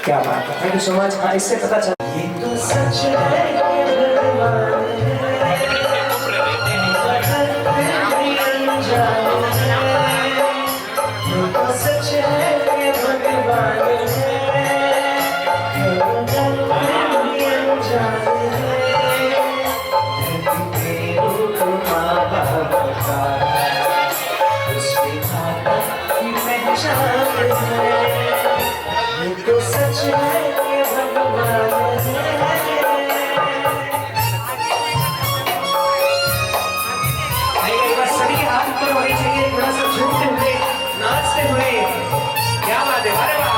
क्या बात है, थैंक यू सो मच। हाँ, इससे पता चला ये तो सच है तो सच है ये भगवान सभी के हाथ ऊपर होने चाहिए, थोड़ा सा झूमते हुए नाचते हुए। क्या बात है, अरे वाह।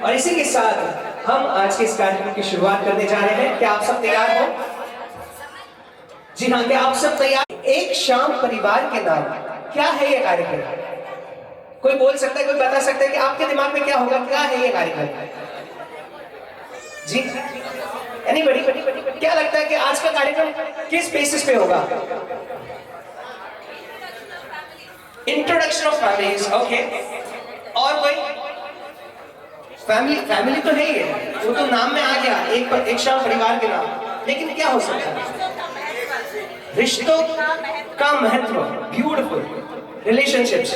और इसी के साथ हम आज के इस कार्यक्रम की शुरुआत करने जा रहे हैं। क्या आप सब तैयार हो? जी हाँ, क्या आप सब तैयार? एक शाम परिवार के नाम, क्या है ये कार्यक्रम? कोई बोल सकता है, कोई बता सकता है कि आपके दिमाग में क्या होगा, क्या है ये कार्यक्रम? जी, एनीबॉडी? क्या लगता है कि आज का कार्यक्रम किस बेसिस पे होगा? Introduction of families, okay. और कोई? फैमिली तो नहीं है, वो तो नाम में आ गया, एक शाम परिवार के नाम। लेकिन क्या हो सकता है? रिश्तों का महत्व, ब्यूटीफुल रिलेशनशिप्स।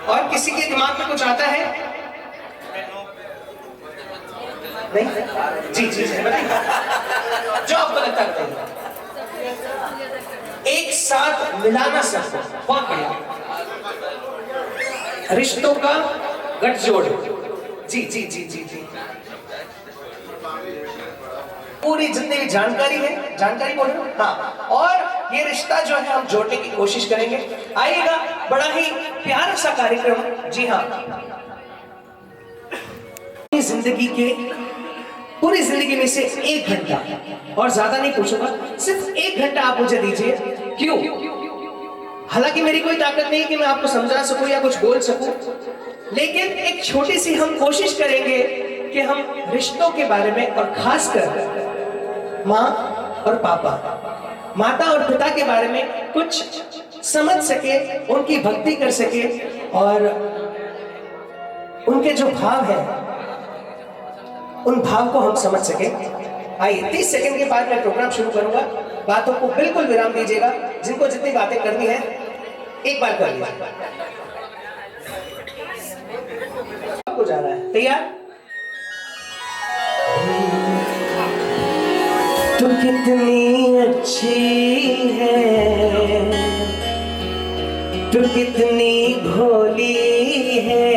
और किसी के दिमाग में कुछ आता है? नहीं? जी बताइए, जो आपको लगता है। एक साथ मिलाना सबको, बहुत बढ़िया। रिश्तों का गठजोड़। जी। पूरी जितनी जानकारी है, जानकारी बोलो। हाँ, और ये रिश्ता जो है हम जोड़ने की कोशिश करेंगे। आइएगा, बड़ा ही प्यारा सा कार्यक्रम। जी हाँ, जिंदगी के पूरी जिंदगी में से 1 घंटा, और ज्यादा नहीं पूछूंगा, सिर्फ 1 घंटा आप मुझे दीजिए। क्यों? हालांकि मेरी कोई ताकत नहीं कि मैं आपको समझा सकूं या कुछ बोल सकूं, लेकिन एक छोटी सी हम कोशिश करेंगे कि हम रिश्तों के बारे में, और खासकर माँ और पापा, माता और पिता के बारे में कुछ समझ सके, उनकी भक्ति कर सके, और उनके जो भाव है उन भाव को हम समझ सके। आइए 30 सेकंड के बाद मैं प्रोग्राम शुरू करूंगा। बातों को बिल्कुल विराम दीजिएगा। जिनको जितनी बातें करनी है एक बार कर लीजिए। आपको जाना है, तैयार? तू कितनी अच्छी है, तू कितनी भोली है,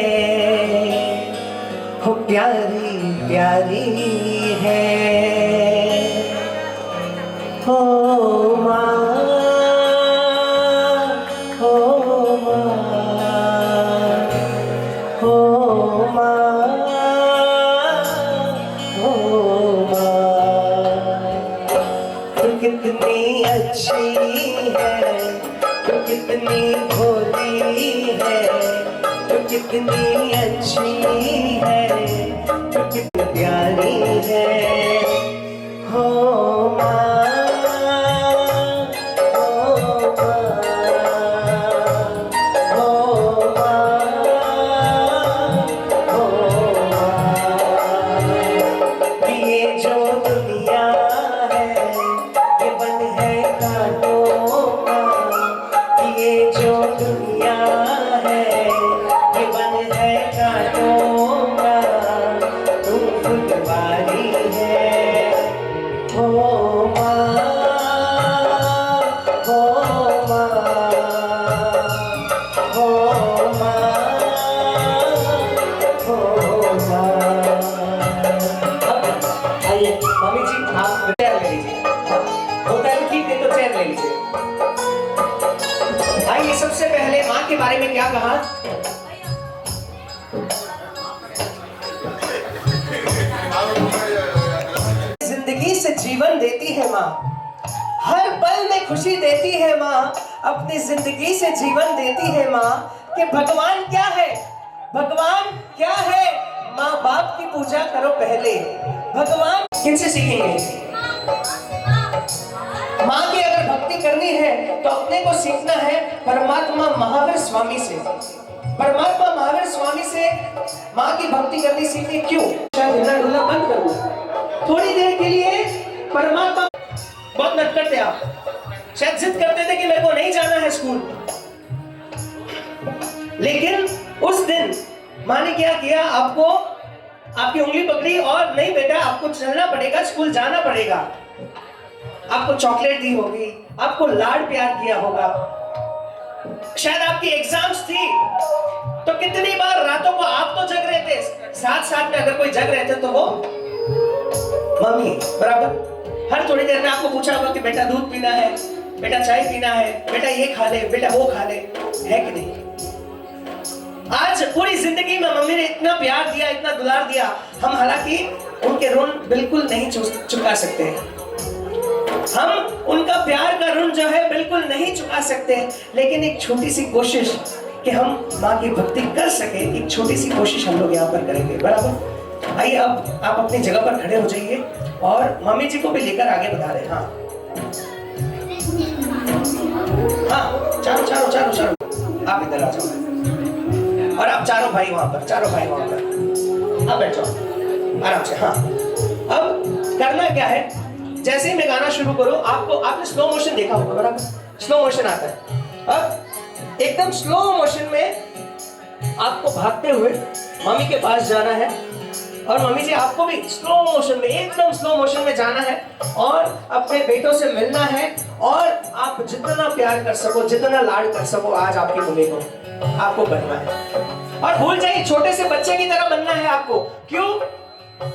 हो प्यारी प्यारी है, हो माँ, हो माँ, हो माँ, हो माँ। तू कितनी अच्छी है, तू कितनी भोली है, तू कितनी अच्छी है, तू कितनी प्यारी है, हो माँ, हो माँ, हो माँ, हो माँ। ये जो दुनिया है ये बन है कांटों का, ये जो दुनिया है ये बन है कांटों का, तुम फुलवारी है, हो माँ, हो माँ, हो माँ, हो माँ। आइए मम्मी जी, आप चेयर ले लीजिए। होता है ठीक है तो चेयर ले लीजिए। आइए सबसे पहले माँ के बारे में क्या कहा? जिंदगी से जीवन देती है माँ, हर पल में खुशी देती है माँ, अपनी जिंदगी से जीवन देती है माँ। कि भगवान क्या है, भगवान क्या है, माँ बाप की पूजा करो पहले। भगवान किनसे सीखेंगे? माँ की अगर भक्ति करनी है तो अपने को सीखना है परमात्मा महावीर स्वामी से। परमात्मा महावीर स्वामी से माँ की भक्ति करनी सीखनी। क्यों? शायद हिलना डुलना बंद कर दो थोड़ी देर के लिए। परमात्मा बहुत नटखट थे आप, शायद जिद करते थे कि मेरे को नहीं जाना है स्कूल, लेकिन उस दिन माँ ने क्या किया? आपको आपकी उंगली पकड़ी और नहीं बेटा आपको चलना पड़ेगा, स्कूल जाना पड़ेगा। आपको चॉकलेट दी होगी, आपको लाड प्यार किया होगा, शायद आपकी एग्जाम्स थी तो कितनी बार रातों को आप तो जग रहे थे, साथ साथ में अगर कोई जग रहे थे तो वो मम्मी बराबर हर थोड़ी देर में आपको पूछा होगा कि बेटा दूध पीना है, बेटा चाय पीना है, बेटा ये खा ले, बेटा वो खा ले, है कि नहीं? आज पूरी जिंदगी में मम्मी ने इतना प्यार दिया, इतना दुलार दिया, हम हालांकि उनके ऋण बिल्कुल नहीं चुका सकते हैं। हम उनका प्यार का ऋण जो है बिल्कुल नहीं चुका सकते, लेकिन एक छोटी सी कोशिश कि हम माँ की भक्ति कर सके, एक छोटी सी कोशिश हम लोग यहाँ पर करेंगे, बराबर? आइए अब आप अपनी जगह पर खड़े हो जाइए और मम्मी जी को भी लेकर आगे बढ़ा रहे हैं। हाँ चारों चारों चारों चारों आप इधर आ जाओ, और आप चारों भाई वहां पर, चारों भाई वहां पर आप बैठ जाओ आराम से। हाँ अब करना क्या है, जैसे ही मैं गाना शुरू करूं आपको, आपने स्लो मोशन देखा होगा बराबर, स्लो मोशन आता है। अब एकदम स्लो मोशन में आपको भागते हुए मम्मी के पास जाना है, और मम्मी जी आपको भी स्लो मोशन में, एकदम स्लो मोशन में जाना है और अपने बेटों से मिलना है, और आप जितना प्यार कर सको, जितना लाड कर सको आज आपके मुझे को आपको बनना है। और भूल जाइए छोटे से बच्चे की तरह बनना है आपको। क्यों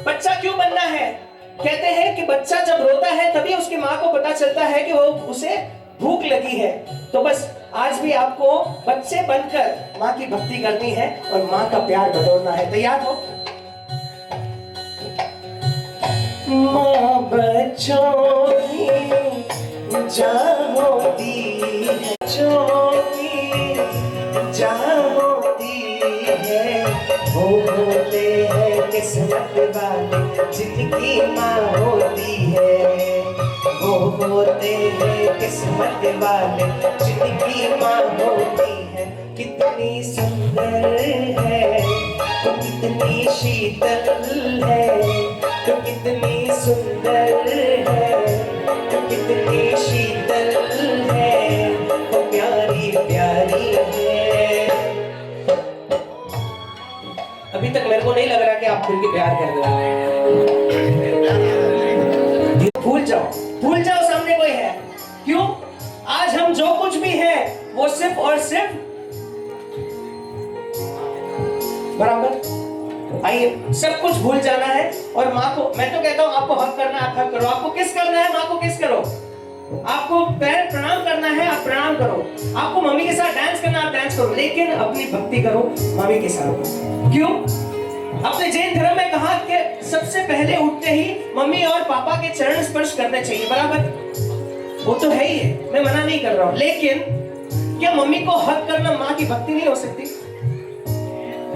बच्चा क्यों बनना है? कहते हैं कि बच्चा जब रोता है तभी उसकी माँ को पता चलता है कि वो उसे भूख लगी है। तो बस आज भी आपको बच्चे बनकर माँ की भक्ति करनी है और माँ का प्यार बटोरना है। तैयार हो? माँ बच्चों की जान होती है, बच्चों की जान होती है। वो होते हैं किस्मत वाले जिनकी माँ होती है। वो होते हैं किस्मत वाले जिनकी माँ होती है। कितनी सुंदर है तो कितनी शीतल है, तो कितनी सुंदर है तो कितनी शीतल है, वो प्यारी प्यारी है। अभी तक मेरे को नहीं लग रहा कि आप खुल के प्यार कर रहे हो। भूल जाओ सामने कोई है। क्यों? आज हम जो कुछ भी है वो सिर्फ और सिर्फ बराबर। आइए सब कुछ भूल जाना है और माँ को, मैं तो कहता हूँ आपको हक करना है आप हक करो, आपको किस करना है माँ को किस करो, आपको पैर प्रणाम करना है आप प्रणाम करो, आपको मम्मी के साथ डांस करना आप डांस करो, लेकिन अपनी भक्ति करो मम्मी के साथ। क्यों? अपने जैन धर्म में कहा कि सबसे पहले उठते ही मम्मी और पापा के चरण स्पर्श करने चाहिए, बराबर। वो तो है ही है, मैं मना नहीं कर रहा हूँ, लेकिन क्या मम्मी को हक करना माँ की भक्ति नहीं हो सकती?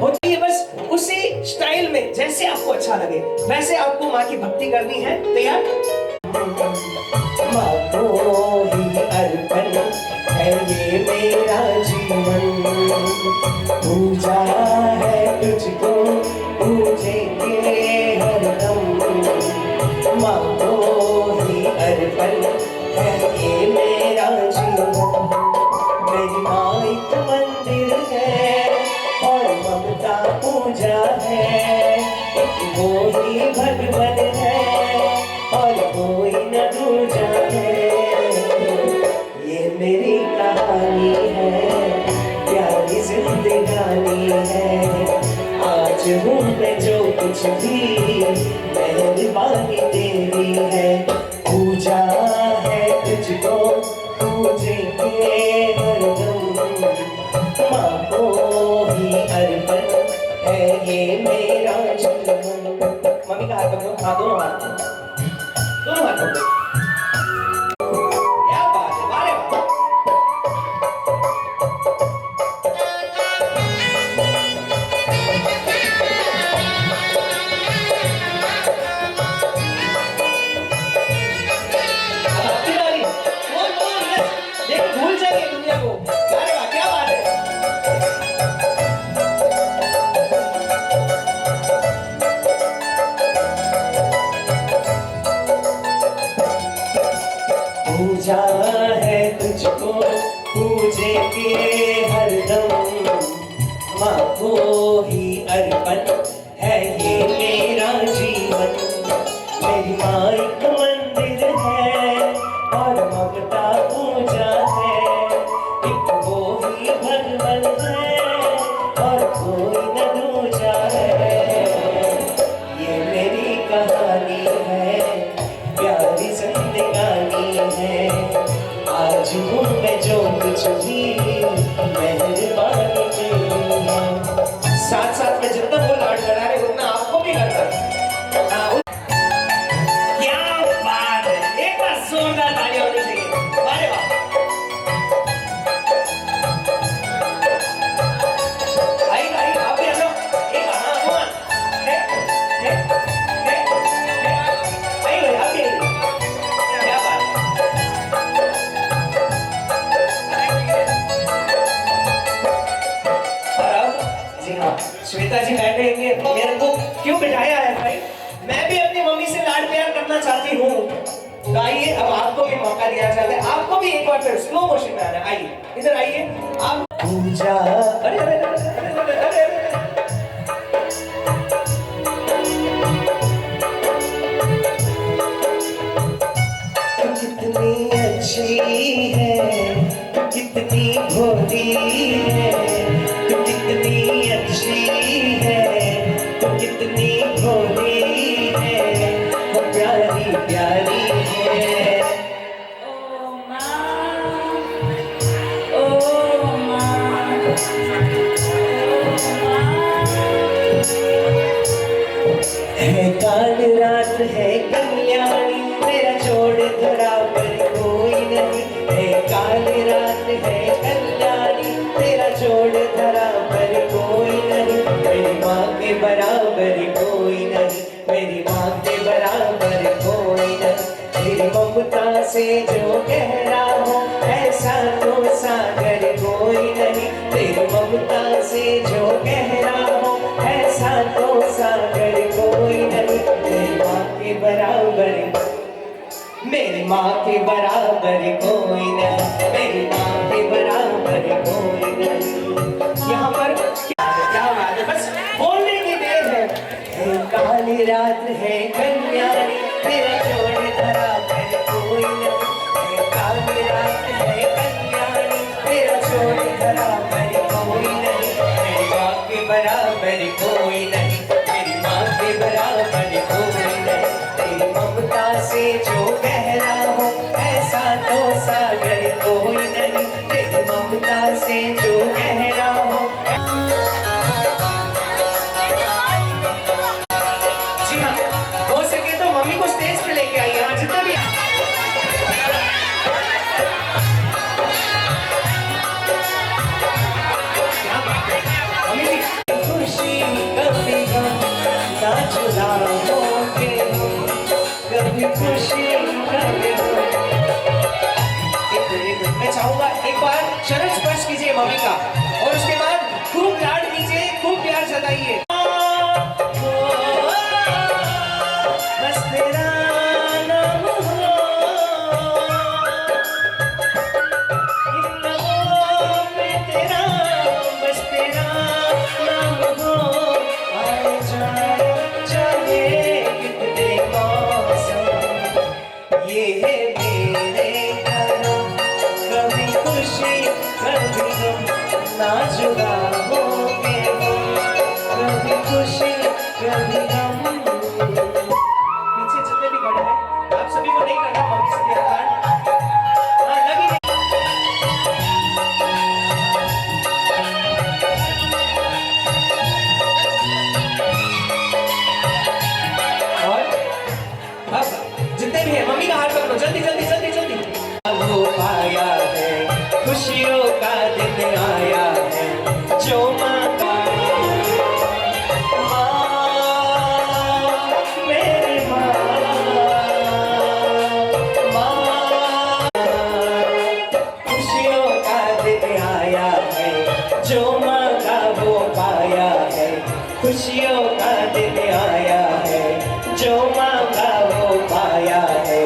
होती है। बस उसी स्टाइल में जैसे आपको अच्छा लगे वैसे आपको माँ की भक्ति करनी है। तैयार? माँ को ही अर्पण है ये मेरा जीवन, पूजा है तुझको पूजेंगे हरदम। माँ को ही अर्पण है ये मेरा जीवन। मेरी माँ एक मंदिर है और ममता पूजा है, वो ही भगवान है और कोई न दूजा है। ये मेरी कहानी है, प्यारी जिंदगानी है। आज हूँ मैं जो कुछ भी मेहरबानी तेरी है। पूजा है तुझको पूजेंगे हरदम, माँ को ही अर्पण है ये मेरा जीवन। मम्मी का हाथ पकड़ो, हाँ दोनों हाथ पकड़ो। क्या बात है, वाह रे वाह। अब आपकी बारी। देखो भूल जाएंगे दुनिया को। अरे वाह, क्या बात है। पूजा है तुझको पूजे के हरदम, माँ को ही अर्पण है ये मेरा जीवन। मेरी माँ एक मंदिर है और ममता पूजा है, एक वो ही भगवान है और कोई न दूजा है। ये मेरी कहानी है, प्यारी जिंदगानी है। आज हूँ मैं जो कुछ भी मेहरबानी तेरी है। साथ साथ में जितना वो लाड करा रहे उतना आपको भी करता है। क्या बात है, एक बार जोरदार तालियां होनी चाहिए। अरे वाह, आई आप भी आ जाओ। एक हाँ भगवान है आई भाई आप भी आइए। क्या बात है। और अब जी हाँ, श्वेता जी बैठेंगे। मेरे को क्यों बिठाया है भाई? मैं भी अपनी मम्मी से लाड प्यार करना चाहती हूँ। तो आइए अब आपको भी मौका दिया जाता है, आपको भी एक बार फिर स्लो मोशन में आना। आइए इधर आइए आप। पूजा अरे अरे अरे कितनी अच्छी है, कितनी भोली है, तो कितनी अच्छी है, तो कितनी भोली है, वो प्यारी प्यारी है। ओ माँ, है काल रात है जोड़ धरा पर कोई नहीं, मेरी माँ के बराबर कोई नहीं, मेरी माँ के बराबर कोई नहीं। तेरी ममता से जो गहरा हो ऐसा तो सागर कोई नहीं, तेरी ममता से जो गहरा हो ऐसा तो सागर कोई नहीं। मेरी माँ के बराबर, मेरी माँ के बराबर कोई नहीं, मेरी माँ के बराबर कोई नहीं। यहाँ पर क्या बात है, बस बोलने की देर है। काली रात है कन्यारी, तेरा जोड़ धरा पर कोई नहीं। काली रात है कन्यारी, तेरा जोड़ धरा पर कोई नहीं, मेरी माँ के बराबर कोई नहीं, मेरी माँ के बराबर कोई नहीं। तेरी ममता से जो गहरा हो ऐसा तो सागर कोई नहीं, तेरी ममता से जो गहरा हो। जी हाँ, हो सके तो मम्मी को स्टेज पे लेके आइए। हाँ, जितना भी मम्मी जी, खुशी कभी गम ना छुड़ाओगे, कभी खुशी कभी गम। मैं चाहूंगा एक बार चरण स्पर्श कीजिए मम्मी का, और उसके बाद खूब लाड कीजिए, खूब प्यार जताइए। बस तेरा नाम हो, इन लबों पे तेरा, बस तेरा नाम हो। आए जाए चाहे कितने मौसम, ये है मेरे करम, कभी खुशी कभी गम ना जुदा होंगे हम, कभी खुशी कभी गम। पीछे जितने भी खड़े हैं आप सभी को नहीं करना मम्मी से मेरा कार्ड। हाँ, लगी नहीं। और अब जितने भी हैं मम्मी का हाथ पकड़ो, जल्दी जल्दी जल्दी जल्दी। वो आया है, खुशियों का दिन आया है, जो माँ का मेरी माँ, खुशियों का दिन आया है, जो माँ का वो पाया है, खुशियों का दिन आया है, जो माँ का वो पाया है।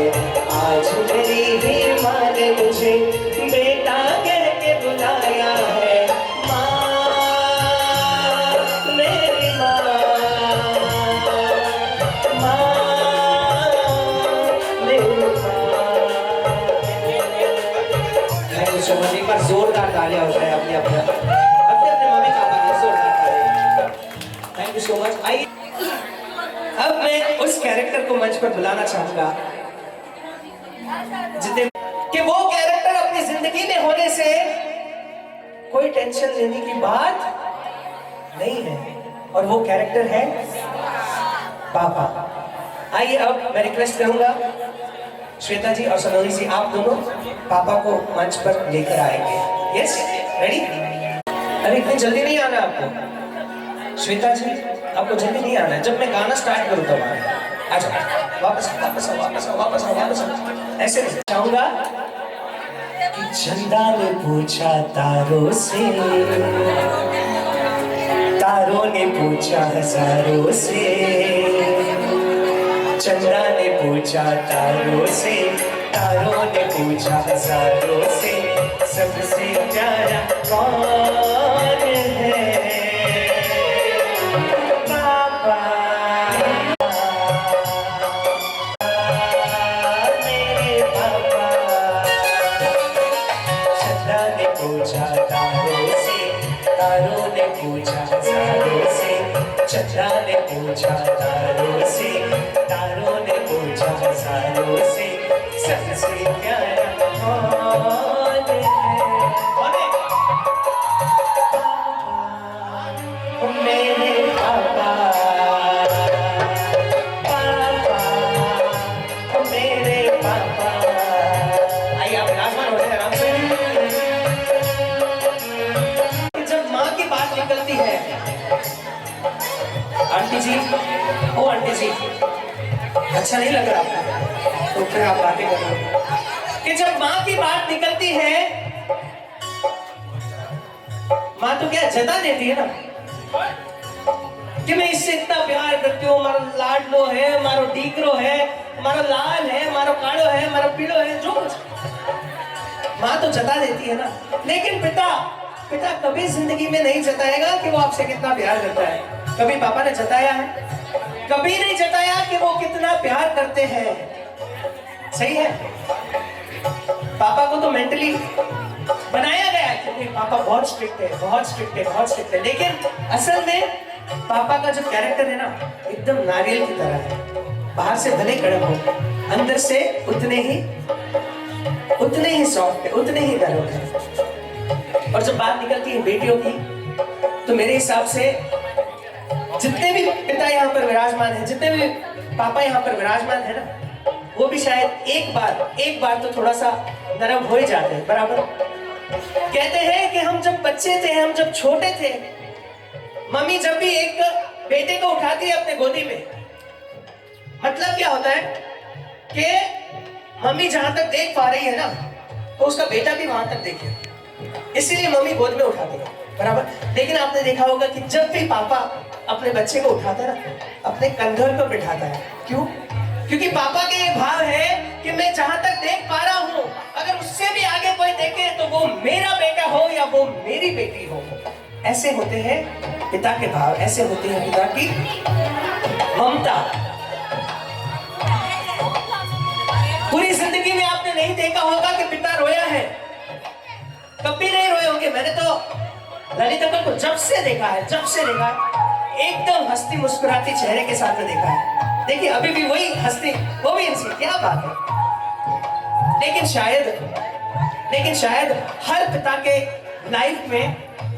आज मेरी ही माँ ने मुझे बेटा कह के बुलाया है, माँ मेरी माँ, माँ मेरी माँ। एक बार जोरदार तालियां हो जाए अपने अपने मम्मी पापा के जोरदार तालियां। Thank you so much. आइए अब मैं उस कैरेक्टर को मंच पर बुलाना चाहूंगा जितने कि वो कैरेक्टर अपनी जिंदगी में होने से कोई टेंशन लेने की बात नहीं है, और वो कैरेक्टर है पापा। आइए अब मैं रिक्वेस्ट करूंगा श्वेता जी और सलोनी जी, आप दोनों पापा को मंच पर लेकर आएंगे। Yes, ready? अरे इतनी जल्दी नहीं आना आपको। श्वेता जी आपको जल्दी नहीं आना है, जब मैं गाना स्टार्ट करूँ तब आना। अच्छा, वापस वापस वापस वापस वापस ऐसे चाहूंगा कि चंदा ने पूछा तारों से, तारों ने पूछा हजारों से, चंदा ने पूछा तारों से, तारों ने पूछा हजारों से, सबसे प्यारा कौन है? पापा मेरे पापा। चंदा ने पूछा तारों से, तारों ने पूछा हजारों से, चंदा ने पूछा तारों से, तारों ने पूछा हजारों से, सबसे प्यारा कौन है? मेरे पापा, पापा मेरे पापा। आइए आप विराजमान हो जाए आराम से। अच्छा नहीं लग रहा तो फिर आप बातें कर रहे हो कि जब माँ की बात निकलती है, माँ तो क्या जता देती है ना कि मैं इससे इतना प्यार करती हूँ, मारो लाडलो है, मारो डीकरो है, मारो लाल है, मारो काड़ो है, मारो पीलो है, जो कुछ माँ तो जता देती है ना। लेकिन पिता कभी जिंदगी में नहीं जताएगा कि वो आपसे कितना प्यार करता है। कभी पापा ने जताया है? कभी नहीं जताया कि वो कितना प्यार करते हैं। सही है? पापा को तो मेंटली बनाया गया है क्योंकि पापा बहुत स्ट्रिक्ट है, बहुत स्ट्रिक्ट है, बहुत स्ट्रिक्ट है। लेकिन असल में पापा का जो कैरेक्टर है ना, एकदम नारियल की तरह है। बाहर से भले कड़क हो, अंदर से उतने ही सॉफ्ट है, उतने ही नरम है। और जब बात निकलती है बेटियों की, तो मेरे हिसाब से जितने भी पिता यहाँ पर विराजमान है, जितने भी पापा यहाँ पर विराजमान है ना, वो भी शायद एक बार तो थोड़ा सा नरम हो ही जाते हैं। बराबर कहते हैं कि हम जब बच्चे थे, हम जब छोटे थे, मम्मी जब भी एक बेटे को उठाती है अपने गोदी में, मतलब क्या होता है कि मम्मी जहां तक देख पा रही है ना, तो उसका बेटा भी वहां तक देखे, इसीलिए मम्मी गोद में उठाती है। बराबर। लेकिन आपने देखा होगा कि जब भी पापा अपने बच्चे को उठाता है ना, अपने कंधों पर बिठाता है। क्यों? क्योंकि पापा के ये भाव है कि मैं जहां तक देख पा रहा हूं, अगर उससे भी आगे कोई देखे तो वो मेरा बेटा हो या वो मेरी बेटी हो। ऐसे होते हैं पिता के भाव, ऐसे होती है पिता की ममता। पूरी जिंदगी में आपने नहीं देखा होगा कि पिता रोया है, कभी नहीं रोए होंगे। मैंने तो ललित अंकल को जब से देखा है, एकदम हंसती मुस्कुराती चेहरे के साथ में देखा है। देखिए अभी भी वही हंसती, वो भी हंसी, क्या बात है। लेकिन शायद हर पिता के लाइफ में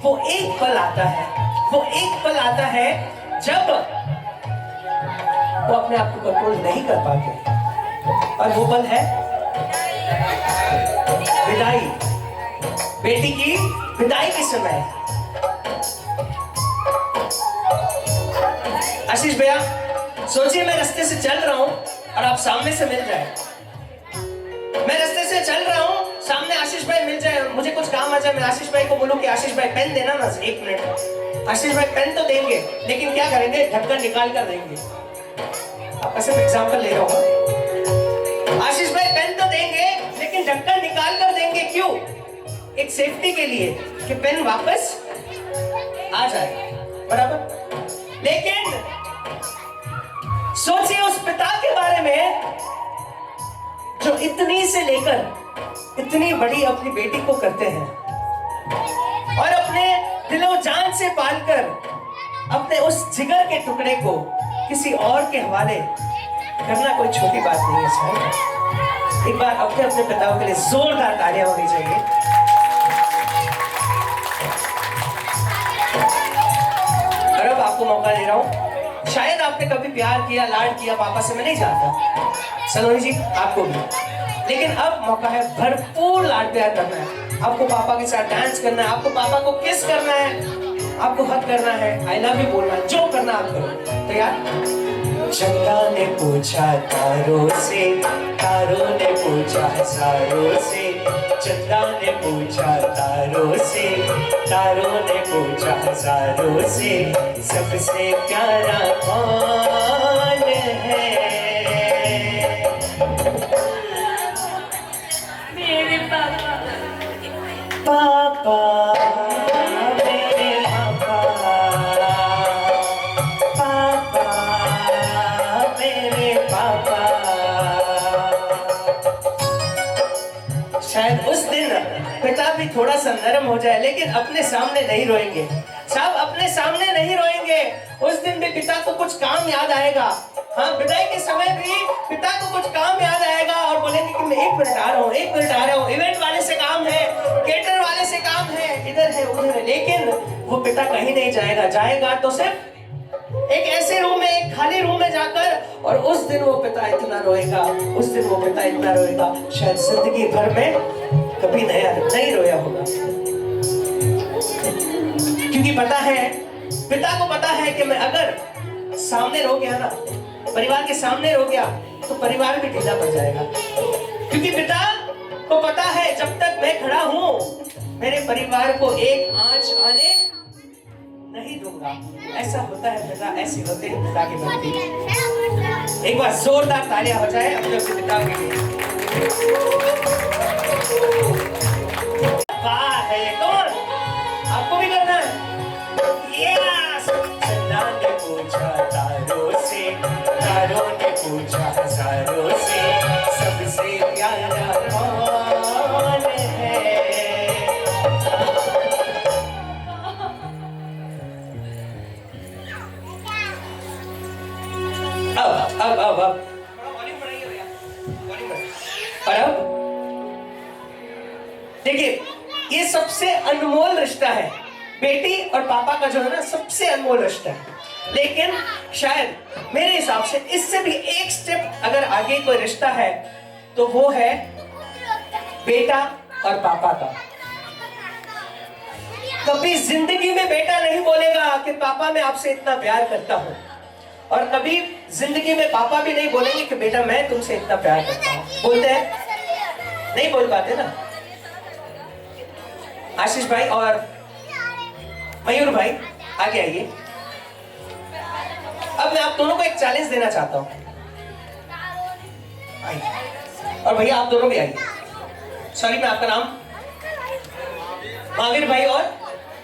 वो एक पल आता है, जब वो अपने आप को कंट्रोल नहीं कर पाते, और वो पल है विदाई, बेटी की विदाई के समय। आशीष भैया सोचिए, मैं रास्ते से चल रहा हूं और आप सामने से मिल जाए। मैं रास्ते से चल रहा हूं, सामने आशीष भाई मिल जाए, मुझे कुछ काम आ जाए, मैं आशीष भाई को बोलूं कि आशीष भाई पेन देना ना, 1 मिनट। आशीष भाई पेन तो देंगे, लेकिन क्या करेंगे, ढक्कन निकाल कर देंगे। आपका सिर्फ एग्जाम्पल ले रहा हूं। आशीष भाई पेन तो देंगे, लेकिन ढक्कन निकाल कर देंगे। क्यों? एक सेफ्टी के लिए कि पेन वापस आ जाए। बराबर। लेकिन सोचिए उस पिता के बारे में जो इतनी से लेकर इतनी बड़ी अपनी बेटी को करते हैं, और अपने दिलो जान से पालकर अपने उस जिगर के टुकड़े को किसी और के हवाले करना कोई छोटी बात नहीं है सर। एक बार अपने अपने पिताओं के लिए जोरदार तालियां होनी चाहिए। और अब आपको मौका दे रहा हूं, शायद आपने कभी प्यार किया, लाड किया पापा से, मैं नहीं जानता, सलोनी जी आपको भी, लेकिन अब मौका है भरपूर लाड प्यार करना है। आपको पापा के साथ डांस करना है, आपको पापा को किस करना है, आपको हक करना है, आई लव यू बोलना है, जो करना आप करो। तैयार? चंदा ने पूछा तारों से, तारों ने पूछा हजारों से, चंदा ने पूछा तारों से, तारों ने पूछा हजारों से, सबसे प्यारा कौन है? मेरे पापा। पापा, मेरे पापा, पापा, मेरे पापा। शायद उस दिन पिता भी थोड़ा सा नरम हो जाए, लेकिन अपने सामने नहीं रोएंगे साहब, अपने सामने नहीं रोएंगे। उस दिन भी पिता को कुछ काम याद आएगा। हाँ, विदाई के समय भी पिता को कुछ काम याद आएगा और बोलेंगे कि मैं 1 मिनट आ रहा हूँ, इवेंट वाले से काम है, केटर वाले से काम है, इधर है उधर है। लेकिन वो पिता कहीं नहीं जाएगा तो सिर्फ एक ऐसे रूम में, एक खाली रूम में जाकर, और उस दिन वो पिता इतना रोएगा, शायद जिंदगी भर में कभी नहीं रोया होगा। क्योंकि पता है, पिता को पता है कि मैं अगर सामने रो गया ना, परिवार के सामने रो गया, तो परिवार भी ढीला पड़ जाएगा। क्योंकि पिता को पता है जब तक मैं खड़ा हूं मेरे परिवार को एक आंच आने नहीं दूंगा। ऐसा होता है पिता, ऐसे होते हैं पिता के बंदे। एक बार जोरदार तालियां हो जाए अपने पिता के लिए। वाह है, कौन आपको भी करना है? यस। चंदा ने पूछा तारों से, तारों ने पूछा हजारों से, सबसे प्यारा कौन है? अब वॉल्यूम बढ़ाइए भैया, वॉल्यूम बढ़ाइए। और अब देखिए, ये सबसे अनमोल रिश्ता है। बेटी और पापा का जो है ना, सबसे अनमोल रिश्ता है। लेकिन शायद मेरे हिसाब से इससे भी एक स्टेप अगर आगे कोई रिश्ता है तो वो है बेटा और पापा का। कभी जिंदगी में बेटा नहीं बोलेगा कि पापा मैं आपसे इतना प्यार करता हूं, और कभी जिंदगी में पापा भी नहीं बोलेंगे कि बेटा मैं तुमसे इतना प्यार करता हूं। बोलते हैं? नहीं बोल पाते ना। आशीष भाई और मयूर भाई आगे आइए। अब मैं आप दोनों को एक चैलेंज देना चाहता हूं। और भैया आप दोनों भी आइए। सॉरी, मैं आपका नाम? महावीर भाई और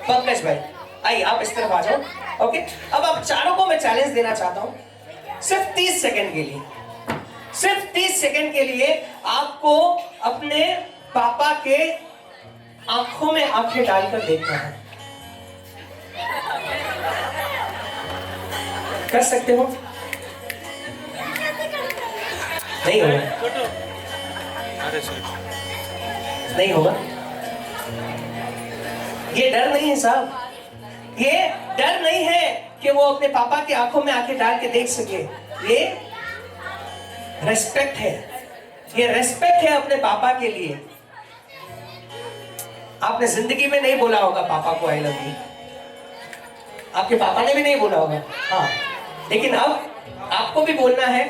पंकज भाई, आइए आप इस तरफ आ जाओ। ओके, अब आप चारों को मैं चैलेंज देना चाहता हूं। सिर्फ 30 सेकंड के लिए, सिर्फ 30 सेकंड के लिए आपको अपने पापा के आंखों में आंखें डालकर देखना है। कर सकते हो? नहीं होगा, नहीं होगा। ये डर नहीं है साहब, ये डर नहीं है कि वो अपने पापा की आंखों में आंखें डाल के देख सके। ये रेस्पेक्ट है, ये रेस्पेक्ट है अपने पापा के लिए। आपने जिंदगी में नहीं बोला होगा पापा को आई लव यू, आपके पापा ने भी नहीं बोला होगा। हाँ, लेकिन अब आपको भी बोलना है,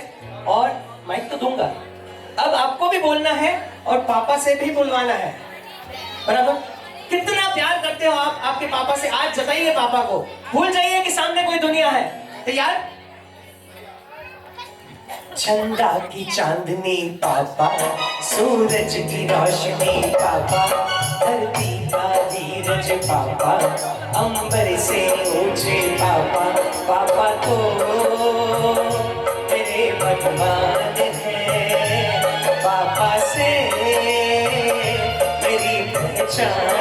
और माइक तो दूंगा। अब आपको भी बोलना है और पापा से भी बुलवाना है, बराबर? कितना प्यार करते हो आप आपके पापा से, आज जताइए पापा को। भूल जाइए कि सामने कोई दुनिया है। तैयार? चंदा की चांदनी पापा, सूरज की रोशनी पापा, धरती का धीरज पापा, अंबर से ऊंचे पापा, पापा तो मेरे भगवान है, पापा से मेरी पहचान।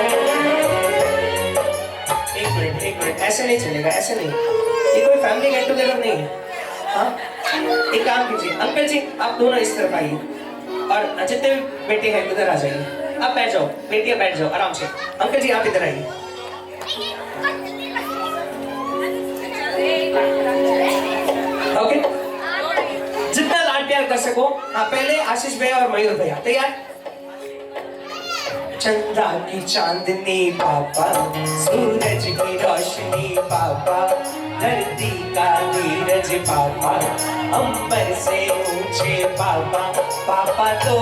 एक मिनट, ऐसे नहीं चलेगा, ऐसे नहीं। ये कोई फैमिली गेट टुगेदर नहीं है। हाँ, एक काम कीजिए, अंकल जी आप दोनों इस तरफ आइए, और जितने भी बेटे हैं उधर आ जाइए। आप बैठ जाओ, बेटियां बैठ जाओ आराम से। अंकल जी आप इधर आइए। ओके, जितना लाड प्यार कर सको। हाँ, पहले आशीष भैया और मयूर भैया। तैयार? चंदा की चांदनी पापा, सूरज की रोशनी पापा, धरती का नीरज पापा, अंबर से ऊंचे पापा, पापा तो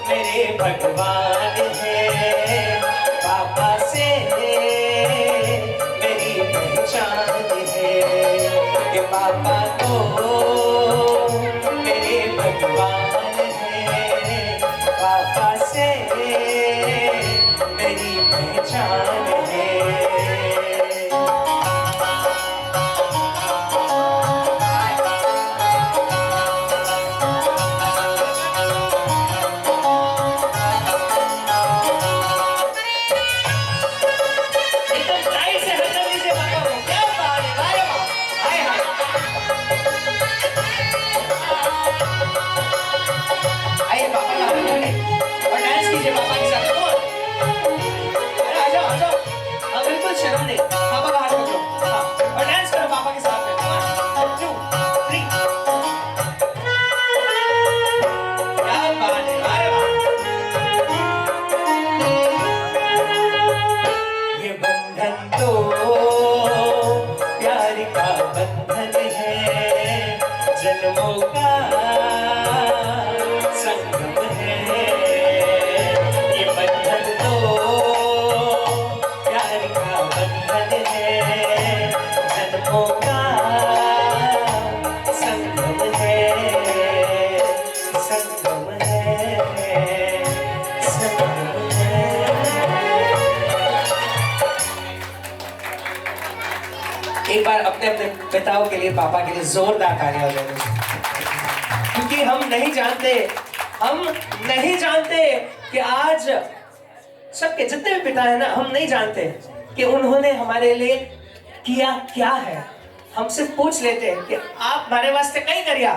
मेरे भगवान है, पापा से मेरी पहचान है, कि पापा तो मेरे भगवान है, पापा से मेरी पहचान है। शर्म नहीं, पापा का हाथ पकड़ो। हाँ, और डांस करो पापा के साथ में। 1 2 3। क्या बात है, अरे वाह। ये बंधन तो प्यार का बंधन है, जन्मों का सकते हैं अपने पिताओं के लिए, पापा के लिए जोरदार तालियां हो जाए, क्योंकि हम नहीं जानते कि आज सबके जितने भी पिता है ना, हम नहीं जानते कि उन्होंने हमारे लिए किया क्या है। हम सिर्फ पूछ लेते हैं कि आप हमारे वास्ते कहीं करिया,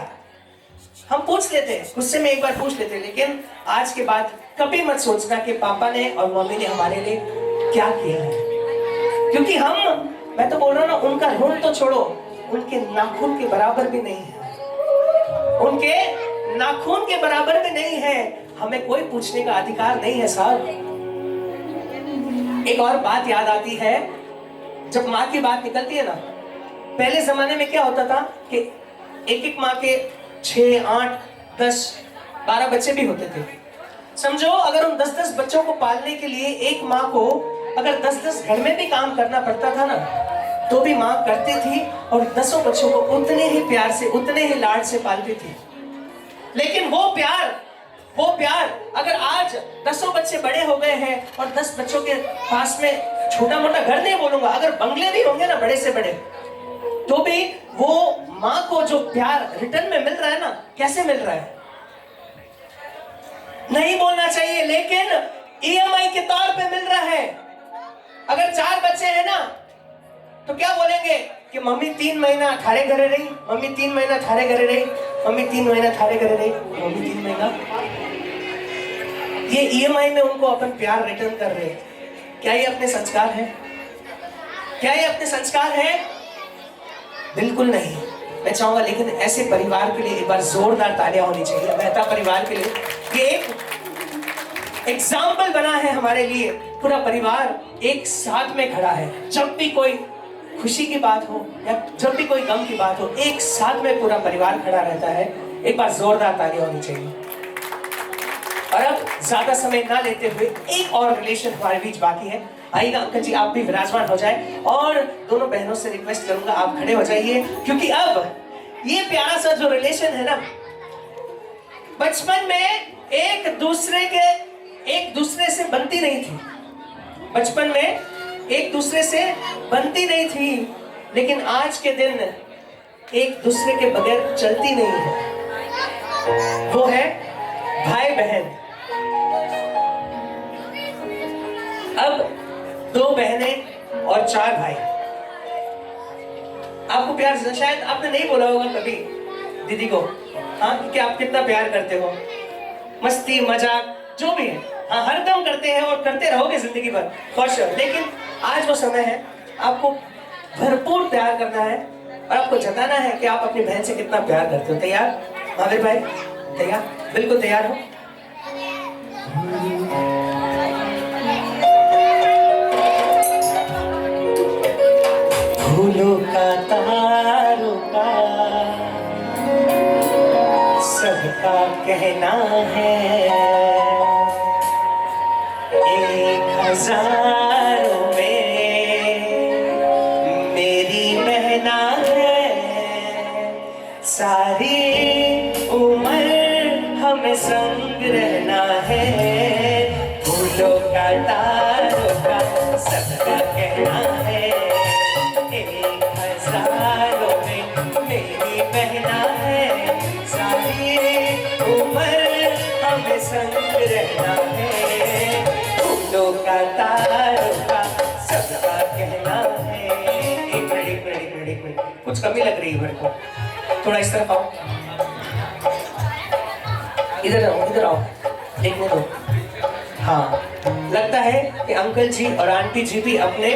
हम पूछ लेते हैं, गुस्से में एक बार पूछ लेते हैं, लेकिन आज के बाद कभी मत सोचना कि पापा ने और मम्मी ने हमारे लिए क्या किया है, क्योंकि मैं तो बोल रहा हूँ ना, उनका ऋण तो छोड़ो, उनके नाखून के बराबर भी नहीं है, उनके नाखून के बराबर भी नहीं है। हमें कोई पूछने का अधिकार नहीं है साहब। एक और बात याद आती है, जब माँ की बात निकलती है ना, पहले जमाने में क्या होता था कि एक माँ के 6, 8, 10, 12 बच्चे भी होते थे। समझो अगर उन 10-10 बच्चों को पालने के लिए एक माँ को अगर 10-10 घर में भी काम करना पड़ता था ना, तो भी माँ करती थी और 10 बच्चों को उतने ही प्यार से, उतने ही लाड से पालती थी। लेकिन वो प्यार अगर आज 10 बच्चे बड़े हो गए हैं और 10 बच्चों के पास में, छोटा मोटा घर नहीं बोलूंगा, अगर बंगले भी होंगे ना बड़े से बड़े, तो भी वो माँ को जो प्यार रिटर्न में मिल रहा है ना, कैसे मिल रहा है नहीं बोलना चाहिए, लेकिन ईएमआई के तौर पे मिल रहा है। अगर 4 बच्चे हैं ना, तो क्या बोलेंगे कि मम्मी 3 महीना थारे घरे रही, मम्मी 3 महीना थारे घरे रही, मम्मी 3 महीना थारे घरे रही, मम्मी 3 महीना। ये ईएमआई में उनको अपन प्यार रिटर्न कर रहे हैं। क्या ये अपने संस्कार है? क्या ये अपने संस्कार है? बिल्कुल नहीं। मैं चाहूंगा लेकिन ऐसे परिवार के लिए एक बार जोरदार तालियां होनी चाहिए, मेहता परिवार के लिए। ये एक एग्जाम्पल बना है हमारे लिए, पूरा परिवार एक साथ में खड़ा है। जब भी कोई खुशी की बात हो या जब भी कोई गम की बात हो, एक साथ में पूरा परिवार खड़ा रहता है। एक बार जोरदार तालियां होनी चाहिए। और अब ज्यादा समय ना लेते हुए एक और रिलेशन हमारे बीच बाकी है। आइएगा अंकल जी, आप भी विराजमान हो जाए और दोनों बहनों से रिक्वेस्ट करूंगा आप खड़े हो जाइए, क्योंकि अब ये प्यारा सा जो रिलेशन है ना, बचपन में एक दूसरे से बनती नहीं थी, बचपन में एक दूसरे से बनती नहीं थी, लेकिन आज के दिन एक दूसरे के बगैर चलती नहीं है। वो है भाई बहन। अब 2 बहनें और 4 भाई। आपको प्यार, शायद आपने नहीं बोला होगा कभी दीदी को, हाँ, कि आप कितना प्यार करते हो, मस्ती मजाक जो भी है, हाँ, हर दम करते हैं और करते रहोगे जिंदगी भर, खुश। लेकिन आज वो समय है, आपको भरपूर प्यार करना है और आपको जताना है कि आप अपनी बहन से कितना प्यार करते हो। तैयार महावीर भाई? तैयार? बिल्कुल तैयार हो? फूलों का तारों का सबका कहना है, 1000 में मेरी बहना है, सारी उम्र हमें संग रहना है। फूलों का तारों का सबका कहना है, 1000 में मेरी बहना है, सारी उम्र हमें संग रहना है। फूलों का तारों का सबका कहना है। एक मिनट, कुछ कमी लग रही है मेरे को, थोड़ा इस तरफ आओ, इधर आओ, देखने दो। हाँ, लगता है कि अंकल जी और आंटी जी भी अपने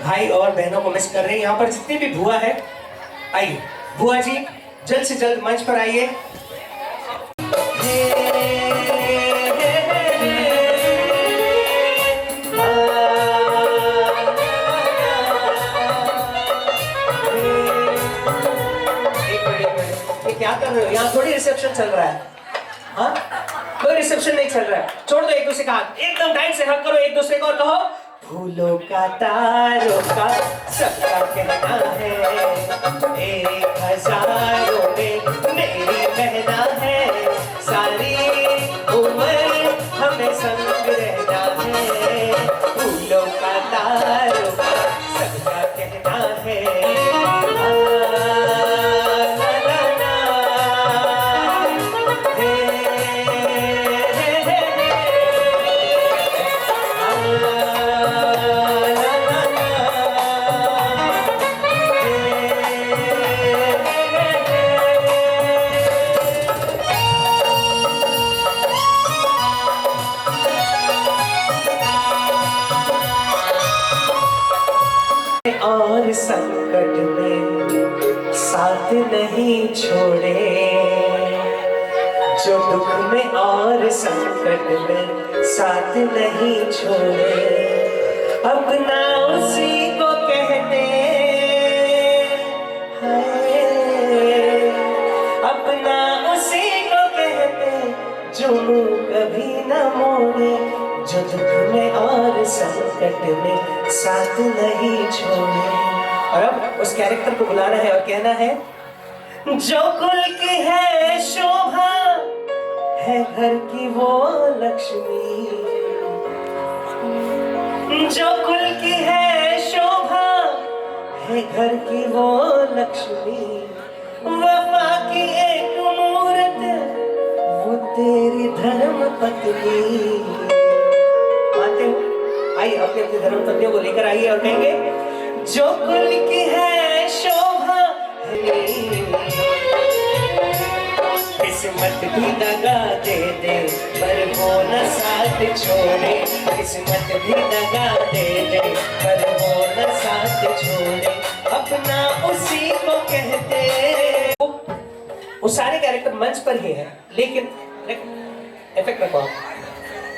भाई और बहनों को मिस कर रहे हैं। यहाँ पर जितनी भी बुआ है, आइए बुआ जी जल्द से जल्द मंच पर आइए। क्या कर रहे हो? यहाँ थोड़ी रिसेप्शन चल रहा है, हाँ, कोई रिसेप्शन नहीं चल रहा है। छोड़ दो एक दूसरे का हाथ, एकदम टाइट से हक करो एक दूसरे को और कहो, फूलों का तारों का सबका कहना है, 1000 में मेरी बहना है, सारी उम्र हमें संग रहना है। फूलों का तारों का सबका कहना है, और संकट में साथ नहीं छोड़े, जो दुख में और संकट में साथ नहीं छोड़े, अपना उसी को कहते हैं, अपना उसी को कहते जो मुंह कभी न मोड़े, जो दुख में और संकट में साथ नहीं छोड़े। और अब उस कैरेक्टर को बुलाना है और कहना है, जो कुल की है शोभा है घर की वो लक्ष्मी, जो कुल की है शोभा है घर की वो लक्ष्मी, वफा की एक मूरत वो तेरी धर्म पत्नी। मानते हो? आइए अपने अपने धर्म पत्नियों को लेकर आइए और कहेंगे, जो कुल की है शोभा है, किस्मत भी दगा दे दे पर वो न साथ छोड़े, किस्मत भी दगा दे दे पर वो न साथ छोड़े, अपना उसी को कहते। वो सारे कैरेक्टर मंच पर ही है, लेकिन इफेक्ट रखो आप,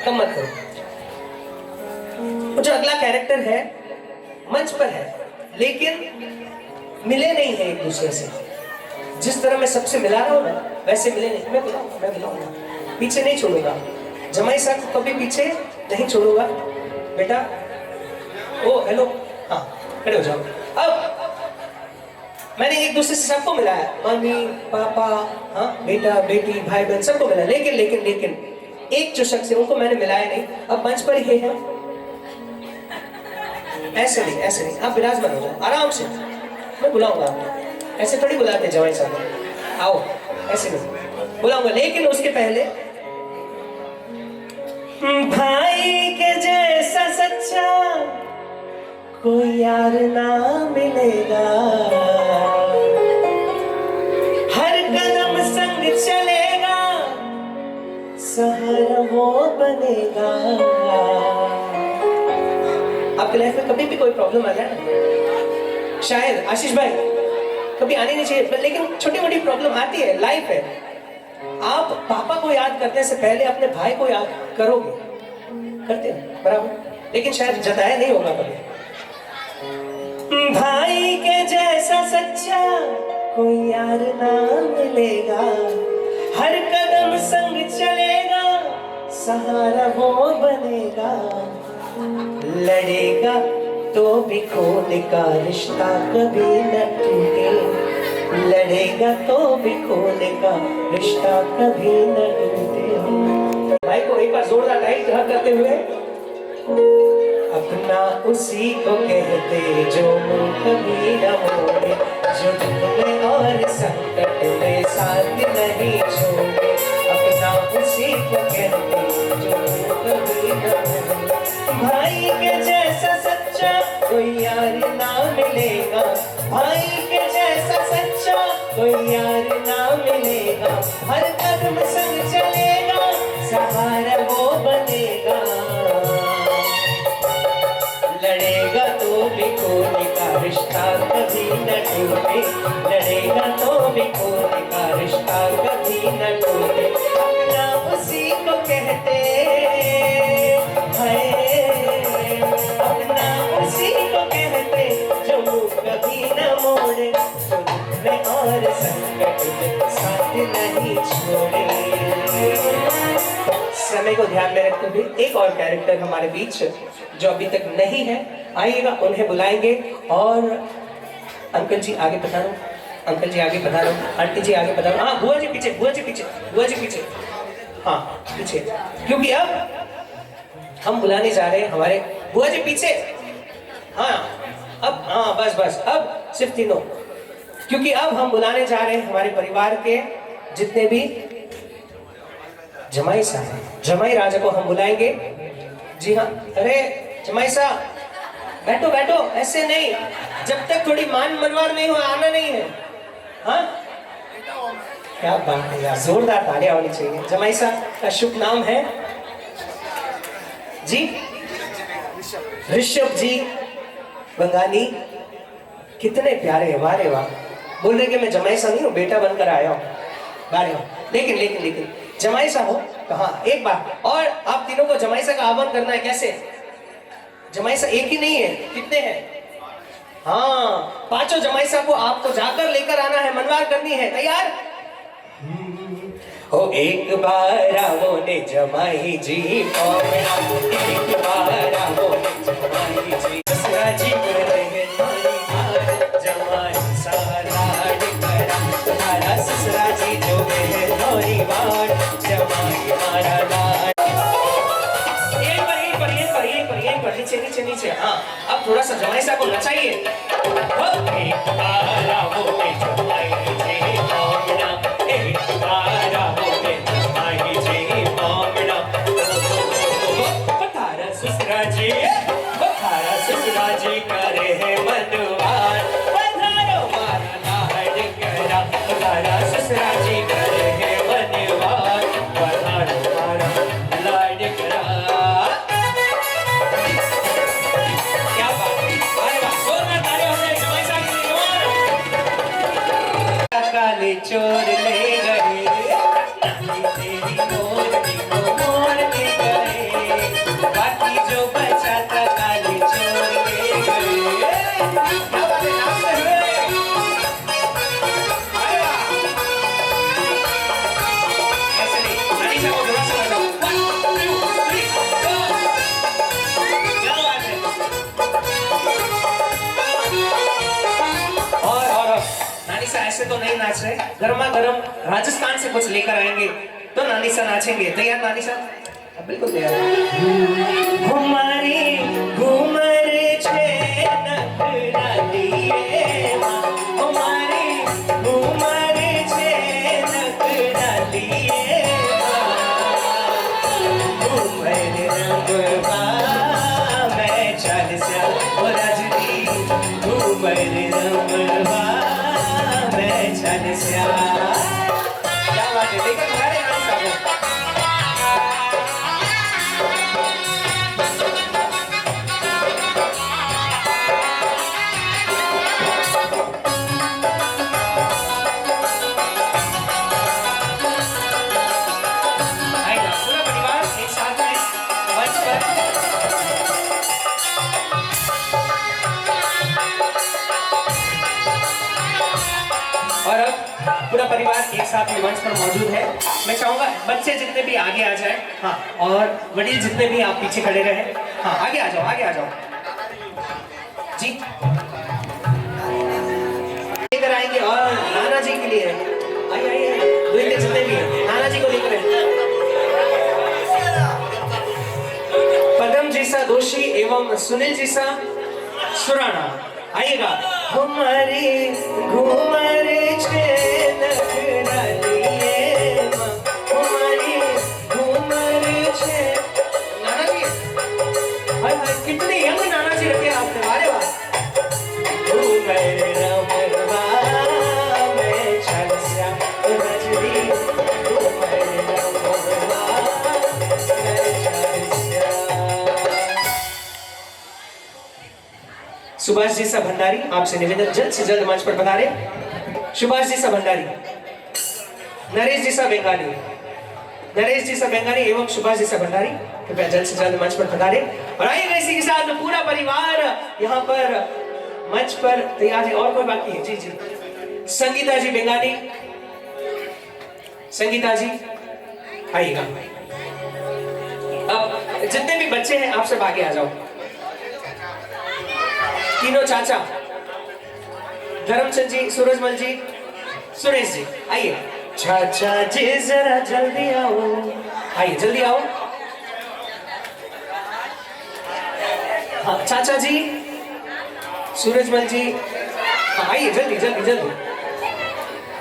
कम मत करो। जो अगला कैरेक्टर है मंच पर है, लेकिन मिले नहीं है एक दूसरे से। जिस तरह मैं सबसे मिला रहा हूँ ना, वैसे मिले नहीं। मैं मिलाऊंगा, पीछे नहीं छोड़ूंगा। जमाई साहब को कभी पीछे नहीं छोड़ूंगा। बेटा, ओ हेलो, हाँ खड़े हो जाओ। अब मैंने एक दूसरे से सबको मिलाया, मम्मी पापा, हाँ बेटा बेटी भाई बहन सबको मिलाया, लेकिन एक जो शख्स है उनको मैंने मिलाया नहीं। अब मंच पर ही है, ऐसे नहीं, आप विराजमान हो जाओ आराम से, मैं बुलाऊंगा आपको। ऐसे थोड़ी बुलाते जवाई साहब, आओ, ऐसे नहीं बुलाऊंगा। लेकिन उसके पहले, भाई के जैसा सच्चा कोई यार ना मिलेगा, हर कदम संग चलेगा, सहारा वो बनेगा। आपके लाइफ में कभी भी कोई प्रॉब्लम आ जाए ना, शायद आशीष भाई कभी आनी नहीं चाहिए, लेकिन छोटी मोटी प्रॉब्लम आती है, लाइफ है। आप पापा को याद करने से पहले अपने भाई को याद करोगे, करते हैं बराबर, लेकिन शायद जताया नहीं होगा कभी। भाई के जैसा सच्चा कोई यार ना मिलेगा, हर कदम संग चलेगा, सहारा वो बनेगा, लड़ेगा तो भी खून का रिश्ता कभी न टूटे, लड़ेगा तो भी खून का रिश्ता कभी न टूटे। भाई को एक बार जोरदार टाइट करते हुए, अपना उसी को कहते जो मुंह कभी न मोड़े, जो दुख में और संकट में साथ नहीं छोड़े, अपना उसी को कहते जो मुंह कभी न मोड़े। भाई के जैसा सच्चा कोई यार ना मिलेगा, भाई के जैसा सच्चा कोई यार ना मिलेगा, हर कदम संग चलेगा, सहारा वो बनेगा, लड़ेगा तो भी खून का रिश्ता कभी न टूटे, लड़ेगा तो भी खून का रिश्ता कभी न टूटे, अपना उसी को कहते हैं, अपना उसी को कहते जो मुंह कभी न मोड़े, जो दुख में और संकट में साथ नहीं छोड़े। समय को ध्यान में रखते हुए एक और कैरेक्टर हमारे बीच जो अभी तक नहीं है, आइएगा, उन्हें बुलाएंगे। और अंकल जी आगे पधारो, अंकल जी आगे पधारो, आंटी जी आगे पधारो। हाँ बुआ जी पीछे, बुआ जी पीछे, बुआ जी पीछे, हाँ पीछे, क्योंकि अब हम बुलाने जा रहे हैं हमारे बुआ जी पीछे। हाँ अब, हाँ बस अब सिर्फ तीनों, क्योंकि अब हम बुलाने जा रहे हैं हमारे परिवार के जितने भी जमाई साहब, जमाई राजा को हम बुलाएंगे। जी हाँ, अरे जमाई साहब बैठो बैठो, ऐसे नहीं, जब तक थोड़ी मान मनवार नहीं हो आना नहीं है। हाँ क्या बात है यार, जोरदार तालियां होनी चाहिए। जमाई साहब का शुभ नाम है जी ऋषभ जी बंगाली, कितने प्यारे हैं, वाह रे वाह। बोल रहे कि मैं जमाईसा नहीं हूँ, बेटा बनकर आया हूँ, बारे हो। लेकिन लेकिन लेकिन जमाईसा हो तो हाँ एक बार और आप तीनों को जमाईसा का आह्वान करना है। कैसे? जमाईसा एक ही नहीं है, कितने हैं? हाँ, पांचों जमाईसा को आपको जाकर लेकर आना है, मनवार करनी है। तैयार? हो एक बार आवो ने जमाई जी, एक बार आवो ने जमाई जी, ससुरा जी करे है जमाई सारा करा, तुम्हारा ससुरा जी जो है थोड़ी बार जमाई मारा लाड। पर नीचे नीचे नीचे। हाँ, अब थोड़ा सा जमाईसा को नचाइए। एक बार आवो ने जमाई जी मोमना, एक बार आवो ने जमाई जी मोमना, पधारा ससुरा जी करे है मनवार, पधारो मारा लाड करा, पधारा ससुरा जी करे है मनवार, पधारो मारा लाड करा। काले चोर ले गए तेरी मोरनी को मोर ले गए, बाकी जो बचा था काले चोर ले गए। ऐसे नहीं, अनीशा को थोड़ा सा लगाओ। 1 2 3 go। क्या बात है। और नानीसा ऐसे तो नहीं नाच रहे, गर्मा गर्म राजस्थान से कुछ लेकर आएंगे तो नानीसा नाचेंगे। तैयार नानीसा? बिल्कुल तैयार। हमारी घूमर छे नखरालिए माँ, हमारी घूमर छे नखरालिए माँ, घूमर रंगवा मैं चल सा ओ रजनी, घूमर रंगवा क्या बात है। लेकिन हमारे पूरा परिवार एक साथ में मंच पर। और अब पूरा परिवार एक साथ में मंच पर मौजूद है। मैं चाहूंगा बच्चे जितने भी आगे आ जाए, हाँ, और वडील जितने भी आप पीछे खड़े रहे, हाँ आगे आ जाओ, आगे आ जाओ जी। लेकर आएंगे और नाना जी के लिए आइए आइए, दुल्हे जितने भी हैं नाना जी को लेकर पदम जी सा दोषी एवं सुनील जी सा सुराना आइएगा। हमारी घूमर छे नखरालिए माँ, हमारी घूमर छे। नाना जी, हाय हाय कितने यंग नाना जी रखे आपने, वारे वाह। घूमर रंगवा मैं चल सा रजनी, घूमर रंगवा मैं चल सा। सुभाष जी सा भंडारी, आपसे निवेदन जल्द से जल्द मंच पर पधारे। सुभाष जी सा भंडारी, नरेश जी सा बेंगाली, नरेश जी सा बेंगाली एवं सुभाष जी सा भंडारी कृपया जल्द से जल्द मंच पर पधारे। और आइएगा इसी के साथ पूरा परिवार यहाँ पर मंच पर तैयार है। और कोई बाकी है? जी जी, संगीता जी बेंगाली, संगीता जी आइएगा। अब जितने भी बच्चे हैं आप सब आगे आ जाओ। तीनों चाचा, धर्मचंद जी, सूरजमल जी, सुरेश जी आइए। चाचा जी जरा जल्दी आओ, आइए जल्दी आओ। हाँ चाचा जी, सूरजमल जी, हाँ आइए जल्दी जल्दी जल्दी।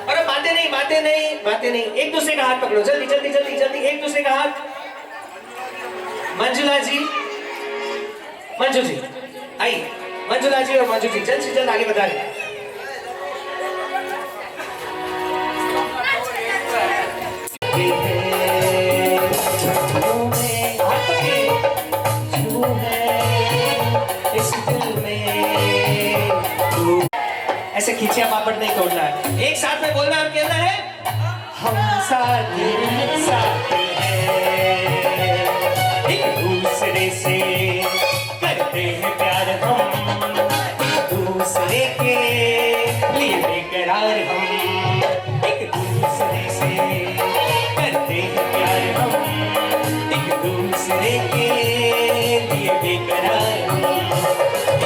और बातें नहीं बातें नहीं बातें नहीं, एक दूसरे का हाथ पकड़ो, जल्दी जल्दी जल्दी जल्दी, एक दूसरे का हाथ। मंजुला जी, मंजू जी आइए, मंजुला जी और मंजू जी जल्द से जल्द आगे बढ़ा रहे। ऐसे खिंचिया पापड़ नहीं तोड़ना है, एक साथ में बोलना और कहना है हम साथ साथ हैं, एक दूसरे से करते हैं प्यार हम, एक दूसरे के लिए बेकरार हम, एक दूसरे से करते हैं प्यार हम, एक दूसरे के लिए बेकरार हम,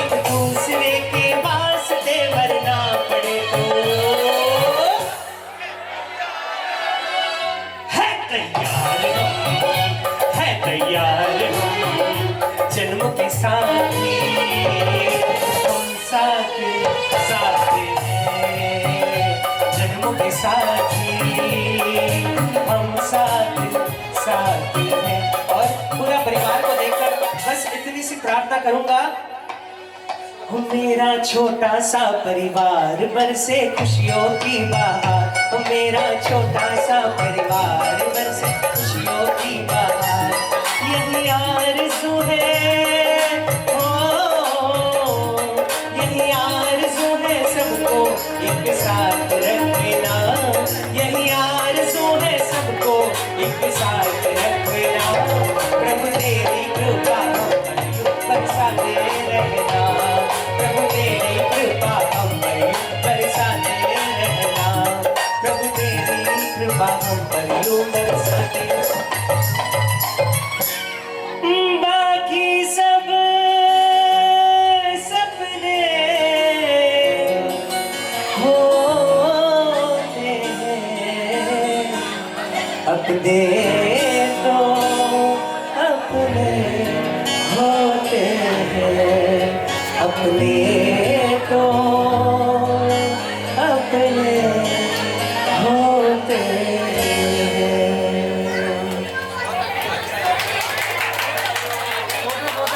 एक दूसरे के वास्ते मरना पड़े तो है तैयार हम, है तैयार हम, जन्मों के साथी हम साथ साथ हैं, जन्मों के साथी हम साथ साथ हैं। और पूरा परिवार को देखकर बस इतनी सी प्रार्थना करूंगा, हो मेरा छोटा सा परिवार बरसे खुशियों की बहार, हो मेरा छोटा सा परिवार बरसे खुशियों की बहार, यही आरज़ू है, हो यही आरज़ू है सबको एक साथ रखना, यही आरज़ू है सबको एक साथ रखना, प्रभु तेरी कृपा हम पर यूं बरसाते रहना, प्रभु तेरी कृपा हम पर यूं बरसाते रहना, प्रभु तेरी कृपा हम पर यूं बरसाते बाकी सब सपने होते हैं अपने तो अपने होते हैं, अपने तो अपने होते हैं।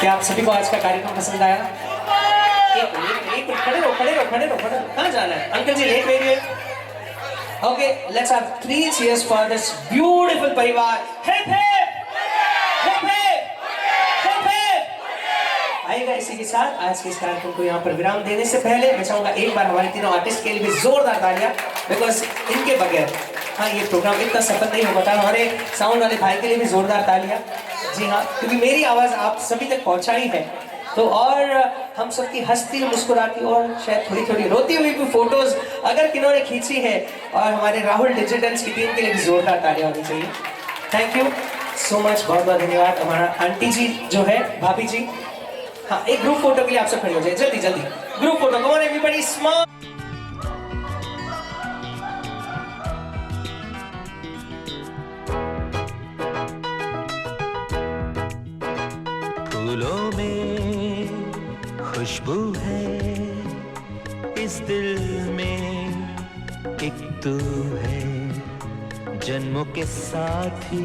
क्या आप सभी को आज का कार्यक्रम पसंद आया? एक खड़े रहो, कहाँ जाना है? अंकल जी लेट रही है। Okay, let's have 3 cheers for this beautiful परिवार। Hip hip, hip hip, hip hip। आइएगा इसी के साथ आज के इस कार्यक्रम को यहाँ पर विराम देने से पहले मैं चाहूँगा एक बार हमारे तीनों आर्टिस्ट के लिए भी जोरदार तालियां, बिकॉज इनके बगैर हाँ ये प्रोग्राम इतना सफल नहीं हो पाता। हमारे साउंड वाले भाई के लिए भी जोरदार तालियां। जी हाँ, क्योंकि मेरी आवाज़ आप सभी तक पहुँचाई है तो, और हम सबकी हंसती मुस्कुराती और शायद थोड़ी थोड़ी रोती हुई भी फोटोज अगर किन्होंने खींची है, और हमारे राहुल डिजिटल्स की टीम के लिए भी जोरदार तालियां होनी चाहिए। थैंक यू सो मच, बहुत बहुत धन्यवाद। हमारा आंटी जी जो है, भाभी जी, हाँ एक ग्रुप फोटो के लिए आप सब खड़े हो जाए जल्दी जल्दी, group photo. Come on everybody, smile. फूलों में खुशबू है, इस दिल में एक तू है, जन्मों के साथी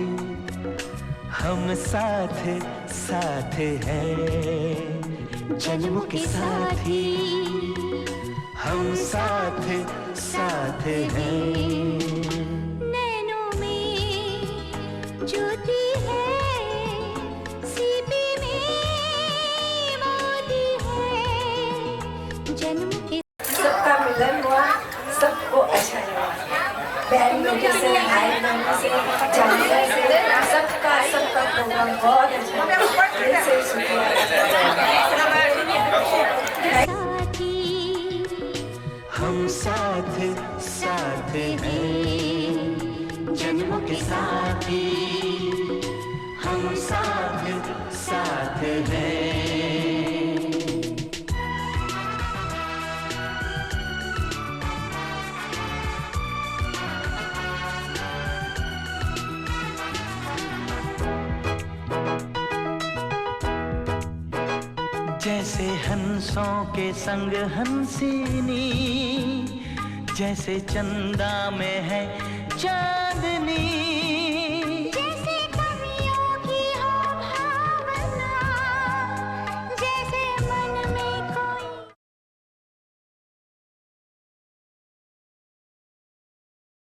हम साथ साथ हैं, जन्मों के साथी हम साथ साथ हैं। नैनों में ज्योति है, सीपी में मोती है, जन्म के सबका मिलन हुआ, सबको अच्छा लगा। बैड मिलने से, हाई मिलने से, जानने से, सबका प्रोग्राम बहुत अच्छा लगा। दिल से शुक्रिया। हम साथ साथ हैं, जन्मों के साथी हम साथ साथ हैं। जैसे हंसों के संग हंसिनी, जैसे चंदा में है चांदनी,